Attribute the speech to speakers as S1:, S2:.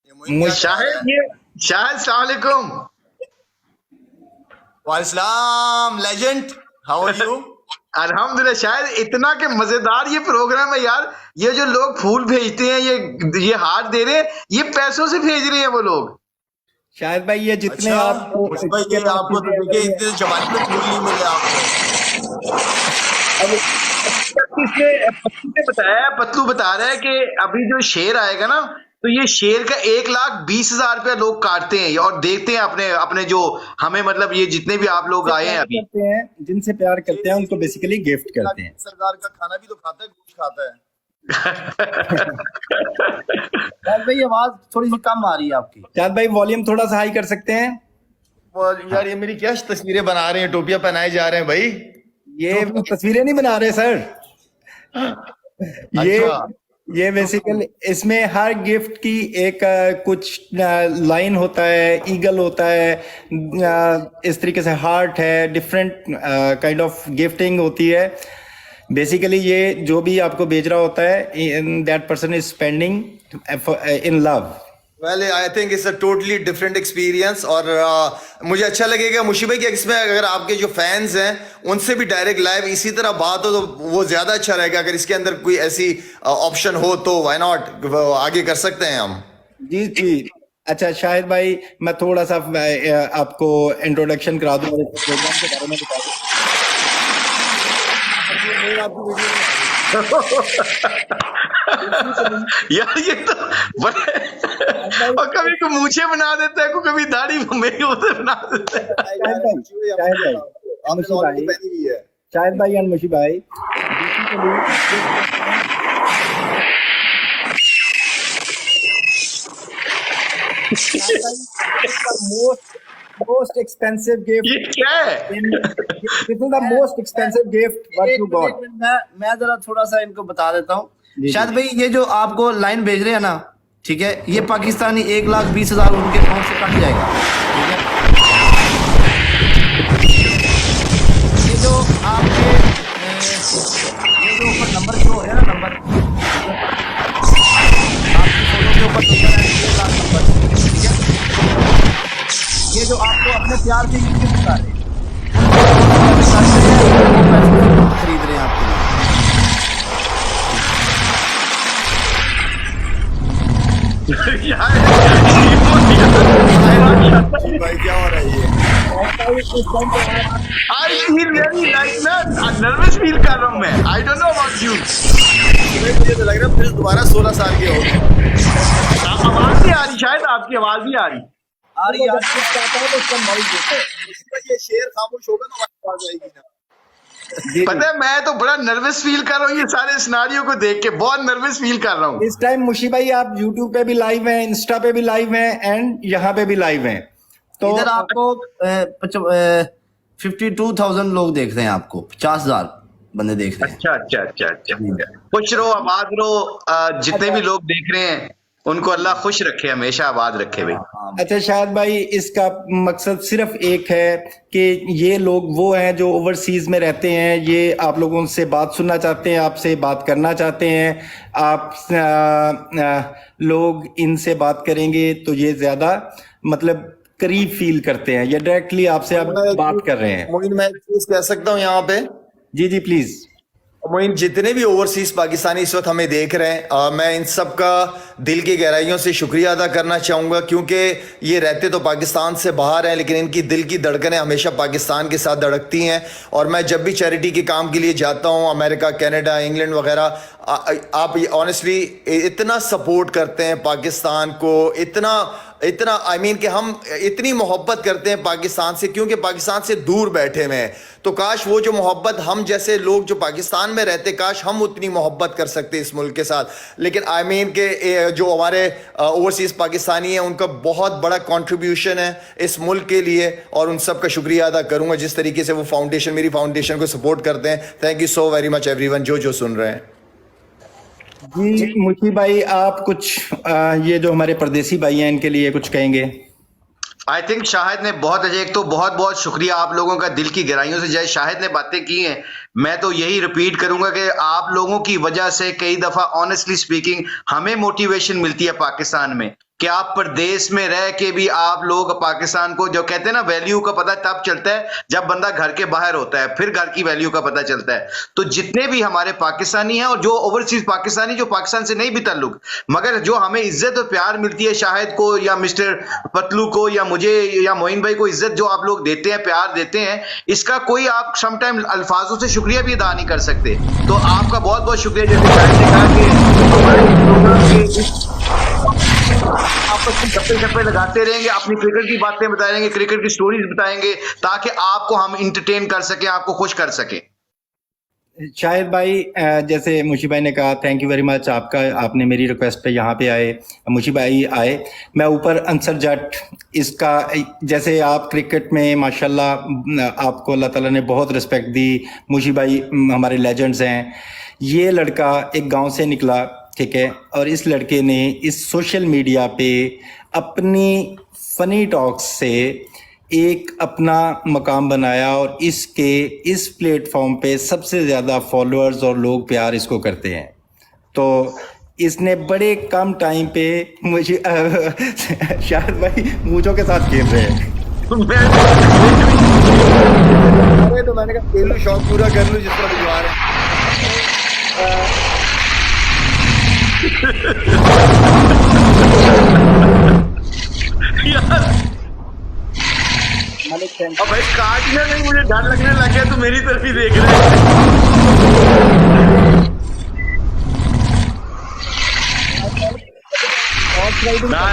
S1: शाहिद, ये शाहिद, अस्सलाम वालेकुम।
S2: वालेकुम लेजेंड, हाउ आर यू?
S1: अल्हम्दुलिल्लाह। शायद इतना के मजेदार ये प्रोग्राम है यार। ये जो लोग फूल भेजते हैं, ये हार दे रहे हैं, ये पैसों से भेज रहे हैं वो लोग।
S3: शायद भाई ये जितने
S2: अच्छा
S3: आपको
S2: मुझे भाई, ये आपको तो देखिए इतने जमाने में फूल नहीं मिले आपको।
S1: अब पत्तू ने बताया, पत्तू बता रहा है कि अभी जो शेर आएगा ना, तो ये शेर का 1,20,000 रुपया लोग काटते हैं और देखते हैं अपने अपने जो हमें, मतलब ये जितने भी आप लोग आए हैं अभी,
S3: करते हैं, जिनसे प्यार करते हैं उनको बेसिकली गिफ्ट करते हैं।
S2: सरदार का खाना भी तो खाता है, गोश्त खाता है।
S4: शायद भाई आवाज थोड़ी सी कम आ रही है आपकी।
S3: शायद भाई वॉल्यूम थोड़ा सा हाई कर सकते हैं।
S2: और यार ये मेरी क्या तस्वीरें बना रहे हैं, टोपियां पहनाए जा रहे हैं भाई।
S3: ये तस्वीरें नहीं बना रहे सर, ये बेसिकली इसमें हर गिफ्ट की एक कुछ लाइन होता है, ईगल होता है, इस तरीके से हार्ट है, डिफरेंट काइंड ऑफ गिफ्टिंग होती है। बेसिकली ये जो भी आपको भेज रहा होता है, that person is spending in love.
S2: Well I think it's a totally different experience. और मुझे अच्छा लगेगा मुशी भाई कि इसमें अगर आपके जो फैंस हैं उनसे भी डायरेक्ट लाइव इसी तरह बात हो तो वो ज्यादा अच्छा रहेगा। अगर इसके अंदर कोई ऐसी ऑप्शन हो तो व्हाई नॉट, आगे कर सकते हैं हम।
S3: जी जी। अच्छा शाहिद भाई, मैं थोड़ा सा आपको इंट्रोडक्शन करा दूं प्रोग्राम के बारे में बता दूं।
S1: यार ये तो बड़े और कभी को मूछे बना देता है, को कभी दाढ़ी मेरी उसे बना देता है।
S3: शाहिद भाई एंड मुशी भाई, most expensive gift.
S1: ये क्या है?
S3: This is the most expensive gift what you got.
S4: मैं जरा थोड़ा सा इनको बता देता हूँ। शायद भाई ये जो आपको लाइन भेज रहे हैं ना, ठीक है, ये पाकिस्तानी 1,20,000 उनके अकाउंट से कट जाएगा, ठीक है। ये जो आपके ये जो ऊपर नंबर जो है ना, नंबर आपकी फोटो के ऊपर नंबर, ठीक है। ये जो आपको अपने प्यार के गिफ्ट बता रहे हैं, खरीद रहे हैं आपके लिए।
S2: भाई क्या हो रहा है ये?
S1: I feel very like ना नर्वस फील कर रहा हूँ मैं। I don't know about you.
S2: मुझे तो लग रहा है फिर दोबारा 16 साल के हो गए।
S1: आवाज भी आ रही, शायद आपकी आवाज भी आ रही।
S2: ये शेर खामोश होगा तो आवाज आएगी ना।
S1: पता है मैं तो बड़ा नर्वस फील कर रहा हूँ ये सारे सिनारियो को देख के, बहुत नर्वस फील कर रहा हूँ।
S3: इस टाइम मुशी भाई आप YouTube पे भी लाइव हैं, इंस्टा पे भी लाइव हैं एंड यहाँ पे भी लाइव हैं। तो
S4: इधर आपको 52,000 लोग देख रहे हैं, आपको 50,000 बंदे देख रहे हैं।
S1: अच्छा अच्छा अच्छा अच्छा। खुश रहो, आबाद रहो, जितने भी लोग देख रहे हैं उनको अल्लाह खुश रखे, हमेशा आबाद रखे भाई।
S3: अच्छा शायद भाई, इसका मकसद सिर्फ एक है कि ये लोग वो हैं जो ओवरसीज में रहते हैं, ये आप लोगों से बात सुनना चाहते हैं, आपसे बात करना चाहते हैं। आप लोग इनसे बात करेंगे तो ये ज्यादा मतलब करीब फील करते हैं, ये डायरेक्टली आपसे आप बात कर रहे हैं।
S2: मोइन मैं एक चीज कह सकता हूँ यहाँ पे?
S3: जी जी प्लीज।
S2: मोइन, जितने भी ओवरसीज पाकिस्तानी इस वक्त हमें देख रहे हैं, मैं इन सब का दिल की गहराइयों से शुक्रिया अदा करना चाहूँगा, क्योंकि ये रहते तो पाकिस्तान से बाहर हैं लेकिन इनकी दिल की धड़कनें हमेशा पाकिस्तान के साथ धड़कती हैं। और मैं जब भी चैरिटी के काम के लिए जाता हूँ, अमेरिका, कनाडा, इंग्लैंड वगैरह, आप ऑनेस्टली इतना सपोर्ट करते हैं पाकिस्तान को, इतना आई मीन कि हम इतनी मोहब्बत करते हैं पाकिस्तान से, क्योंकि पाकिस्तान से दूर बैठे हुए हैं। तो काश वो जो मोहब्बत हम जैसे लोग जो पाकिस्तान में रहते, काश हम उतनी मोहब्बत कर सकते इस मुल्क के साथ। लेकिन आई मीन के जो हमारे ओवरसीज पाकिस्तानी हैं उनका बहुत बड़ा कंट्रीब्यूशन है इस मुल्क के लिए, और उन सब का शुक्रिया अदा करूंगा जिस तरीके से वो फाउंडेशन, मेरी फाउंडेशन को सपोर्ट करते हैं। Thank you so very much everyone जो सुन रहे हैं।
S3: जी मुशी भाई, आप कुछ ये जो हमारे परदेसी भाई हैं इनके लिए कुछ कहेंगे?
S1: आई थिंक शाहिद ने बहुत अच्छे, एक तो बहुत बहुत शुक्रिया आप लोगों का दिल की गहराइयों से, जय शाहिद ने बातें की हैं, मैं तो यही रिपीट करूंगा कि आप लोगों की वजह से कई दफा ऑनेस्टली स्पीकिंग हमें मोटिवेशन मिलती है पाकिस्तान में कि आप प्रदेश में रह के भी आप लोग पाकिस्तान को, जो कहते हैं ना, वैल्यू का पता तब चलता है जब बंदा घर के बाहर होता है, फिर घर की वैल्यू का पता चलता है। तो जितने भी हमारे पाकिस्तानी हैं और जो ओवरसीज पाकिस्तानी जो पाकिस्तान से नहीं भी ताल्लुक, मगर जो हमें इज्जत और प्यार मिलती है, शाहिद को या मिस्टर पतलू को या मुझे या मोइन भाई को इज्जत जो आप लोग देते हैं, प्यार देते हैं, इसका कोई आप समटाइम अल्फाजों से शुक्रिया भी अदा नहीं कर सकते। तो आपका बहुत बहुत शुक्रिया। जैसे शाहिद ने कहा कि हमारे प्रोग्राम के आपस में गप्पे शप्पे लगाते रहेंगे, अपनी क्रिकेट की बातें बताएंगे, क्रिकेट की स्टोरीज बताएंगे, ताकि आपको हम इंटरटेन कर सके, आपको खुश कर सके।
S3: शाहिद भाई, जैसे मुशी भाई ने कहा, थैंक यू वेरी मच आपका, आपने मेरी रिक्वेस्ट पे यहाँ पे आए, मुशी भाई आए। मैं ऊपर अंसर जट इसका, जैसे आप क्रिकेट में माशाल्लाह आपको अल्लाह ताला ने बहुत रिस्पेक्ट दी, मुशी भाई हमारे लेजेंड्स हैं। ये लड़का एक गांव से निकला, ठीक है, और इस लड़के ने इस सोशल मीडिया पे अपनी फनी टॉक्स से एक अपना मकाम बनाया और इसके इस प्लेटफॉर्म पे सबसे ज़्यादा फॉलोअर्स और लोग प्यार इसको करते हैं। तो इसने बड़े कम टाइम पे मुझे शाहिद भाई मूंछों के साथ खेल रहे हैं।
S2: तो मैंने कहा खेल लूं, शौक पूरा कर लूं, जिस तरह भी जुआ रहे
S1: यार अब भाई काटने में मुझे डर लगने लग गया, तो मेरी तरफ ही देख रहे हैं। ना